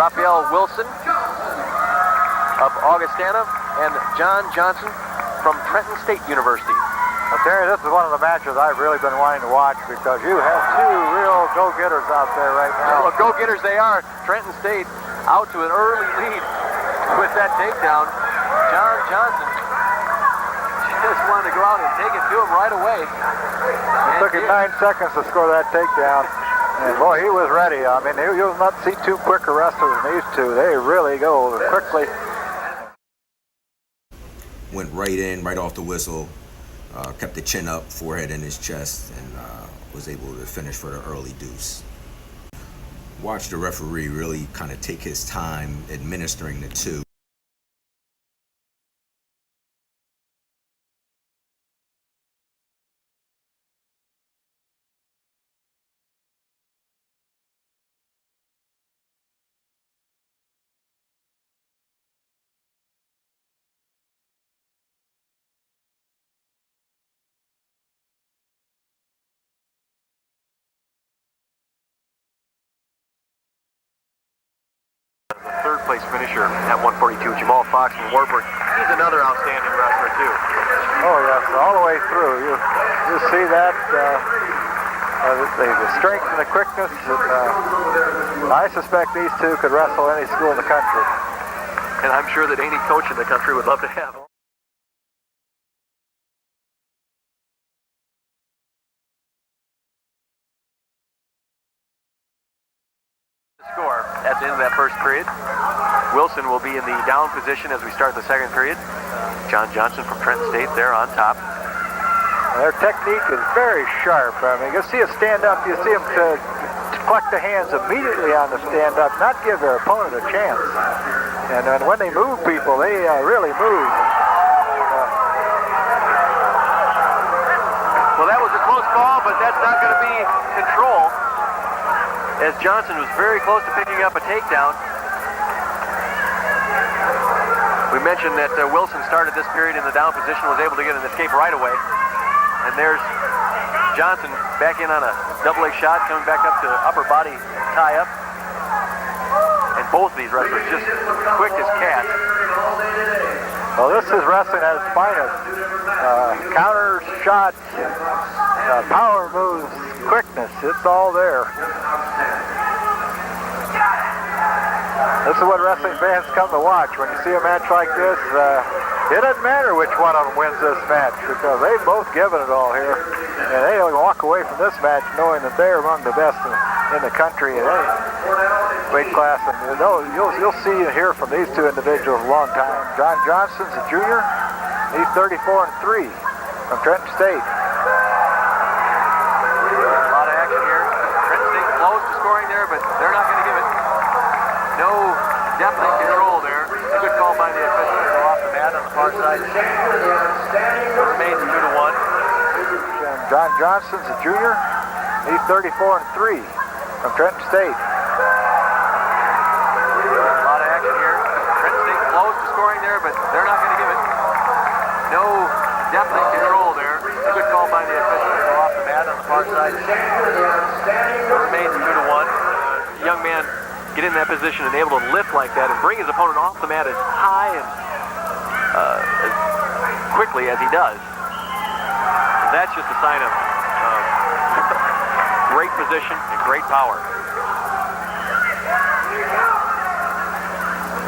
Raphael Wilson of Augustana and John Johnson from Trenton State University. Well, Terry, this is one of the matches I've really been wanting to watch because you have two real go-getters out there right now. Well, go-getters they are. Trenton State out to an early lead with that takedown. John Johnson just wanted to go out and take it to him right away. It took him 9 seconds to score that takedown. And boy, he was ready. I mean, you'll not see two quicker wrestlers than these two. They really go quickly. Went right in, right off the whistle. Kept the chin up, forehead in his chest, and was able to finish for the early deuce. Watched the referee really kind of take his time administering the two. Third place finisher at 142, Jamal Fox from Warburg. He's another outstanding wrestler too. Oh yes, all the way through. You see that the strength and the quickness. And, I suspect these two could wrestle any school in the country. And I'm sure that any coach in the country would love to have them. Score at the end of that first period. Wilson will be in the down position as we start the second period. John Johnson from Trenton State there on top. Their technique is very sharp. I mean, you see it stand up, you see them to collect the hands immediately on the stand up, not give their opponent a chance. And when they move people, they really move. Well, that was a close call, but that's not going to be control, as Johnson was very close to picking up a takedown. We mentioned that Wilson started this period in the down position, was able to get an escape right away. And there's Johnson back in on a double leg shot, coming back up to upper body tie-up. And both of these wrestlers just quick as cats. Well, this is wrestling at its finest. Counters, shots, power moves, quickness, it's all there. This is what wrestling fans come to watch. When you see a match like this, it doesn't matter which one of them wins this match because they've both given it all here. And they'll walk away from this match knowing that they're among the best in the country in any weight class. And you'll see and hear from these two individuals a long time. John Johnson's a junior. He's 34-3 from Trenton State. A lot of action here. Trenton State close to scoring there, but they're not going to give it. No definite control there. A good call by the official to go off the mat on the far side. It remains 2-1. John Johnson's a junior. He's 34-3 from Trenton State. A lot of action here. Trenton State close to scoring there, but they're not going to give it. No definite control there. A good call by the official to go off the mat on the far side. It remains 2-1. Young man get in that position and able to lift like that and bring his opponent off the mat as high and as quickly as he does. That's just a sign of great position and great power.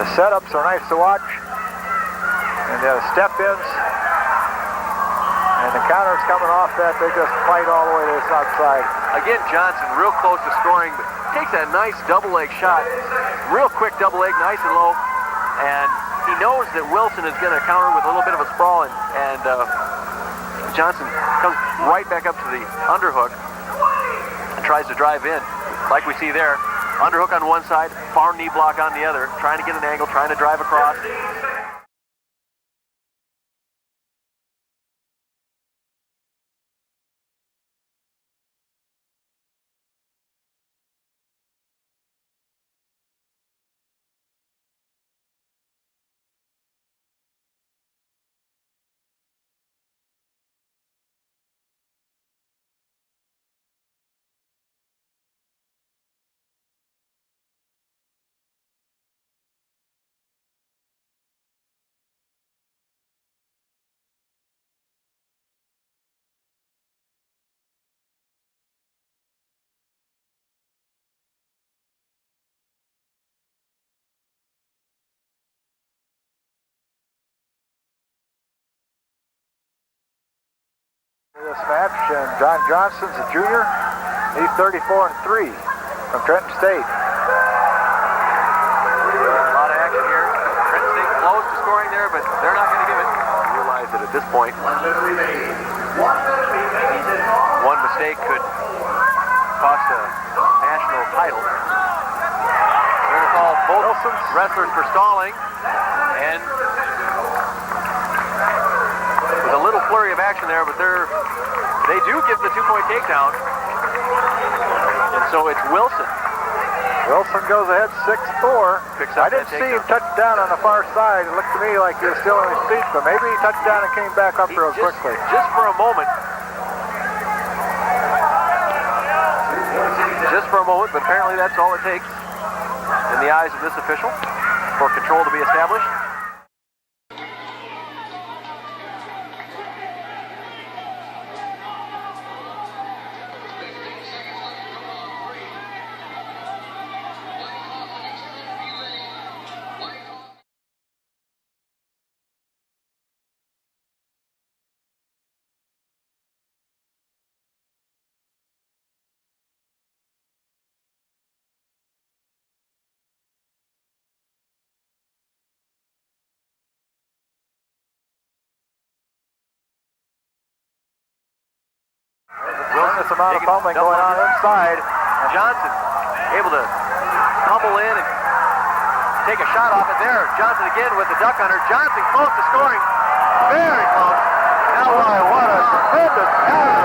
The setups are nice to watch, and the step-ins, and the counters coming off that, they just fight all the way to this outside. Again, Johnson real close to scoring, but takes that nice double leg shot, real quick double leg, nice and low, and he knows that Wilson is going to counter with a little bit of a sprawl, and Johnson comes right back up to the underhook and tries to drive in, like we see there. Underhook on one side, farm knee block on the other, trying to get an angle, trying to drive across. This match, and John Johnson's a junior. He's 34-3 from Trenton State. A lot of action here. Trenton State close to scoring there, but they're not going to give it. I realize that at this point, one mistake could cost a national title. They're going to call both wrestlers for stalling, and there's a little flurry of action there, but they do give the 2-point takedown, and so it's Wilson. Wilson goes ahead 6-4. I didn't see him touch down on the far side. It looked to me like he was still in his feet, but maybe he touched down and came back up real quickly. Just for a moment. Just for a moment, but apparently that's all it takes in the eyes of this official for control to be established. Wilson's amount of pummeling going on inside. Johnson able to tumble in and take a shot off it there. Johnson again with the duck hunter. Johnson close to scoring. Very close. Now what a tremendous counter.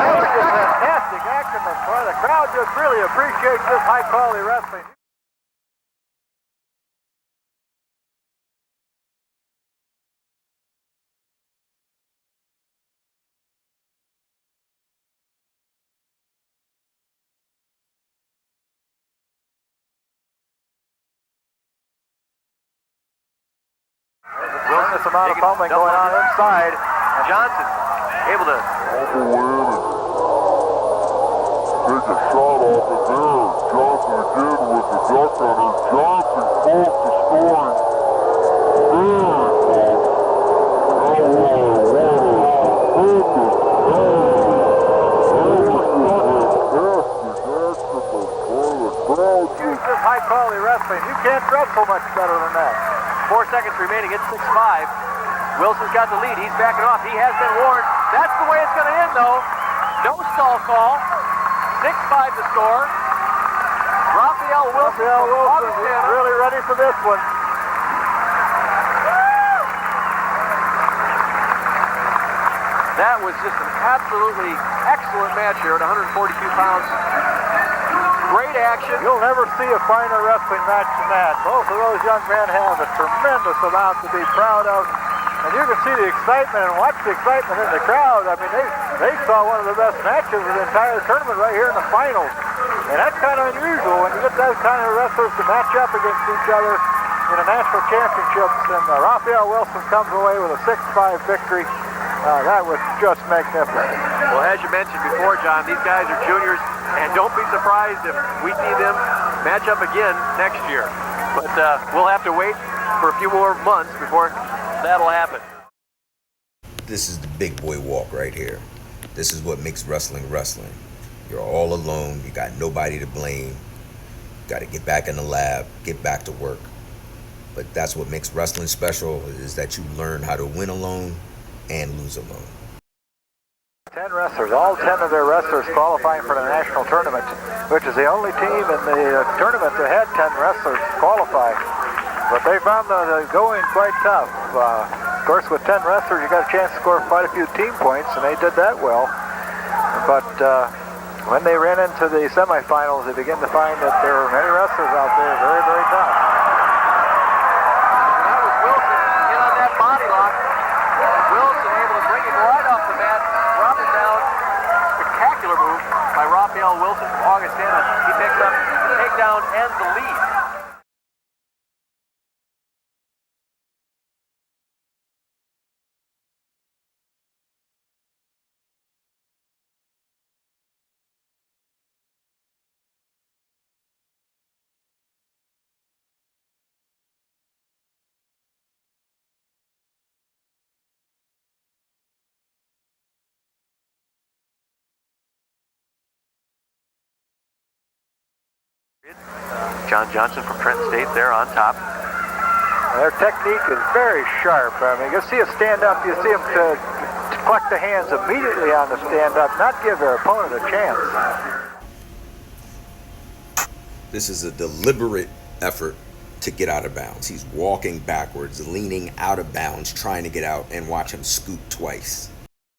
That was just fantastic action. The crowd just really appreciates this high-quality wrestling. Tremendous amount of pummeling going on inside. Johnson able to take a shot off it there. Johnson again with the duck hunter. Johnson close to scoring. Very close. Now what a tremendous this high-quality wrestling. You can't wrestle much better than that. 4 seconds remaining. It's 6-5. Wilson's got the lead. He's backing off. He has been warned. That's the way it's going to end, though. No stall call. 6-5 to score. Raphael Wilson is really ready for this one. That was just an absolutely excellent match here at 142 pounds. Great action. You'll never see a finer wrestling match than that. Both of those young men have a tremendous amount to be proud of. And you can see the excitement and watch the excitement in the crowd. I mean, they saw one of the best matches of the entire tournament right here in the finals. And that's kind of unusual when you get those kind of wrestlers to match up against each other in a national championships. And Raphael Wilson comes away with a 6-5 victory. That was just magnificent. Well, as you mentioned before, John, these guys are juniors, and don't be surprised if we see them match up again next year. But we'll have to wait for a few more months before that'll happen. This is the big boy walk right here. This is what makes wrestling wrestling. You're all alone. You got nobody to blame. You got to get back in the lab, get back to work. But that's what makes wrestling special, is that you learn how to win alone and lose alone. 10 wrestlers, all 10 of their wrestlers qualifying for the national tournament, which is the only team in the tournament that had 10 wrestlers qualify. But they found the going quite tough. Of course, with 10 wrestlers, you got a chance to score quite a few team points, and they did that well. But when they ran into the semifinals, they began to find that there were many wrestlers out there very, very tough. And that was Wilson in on that body lock. Wilson able to bring him right off the mat, drop him down. Spectacular move by Raphael Wilson from Augustana. He picks up the takedown and the lead. John Johnson from Trenton State there on top. Their technique is very sharp. I mean, you see a stand-up, you see them to collect the hands immediately on the stand-up, not give their opponent a chance. This is a deliberate effort to get out of bounds. He's walking backwards, leaning out of bounds, trying to get out, and watch him scoot twice.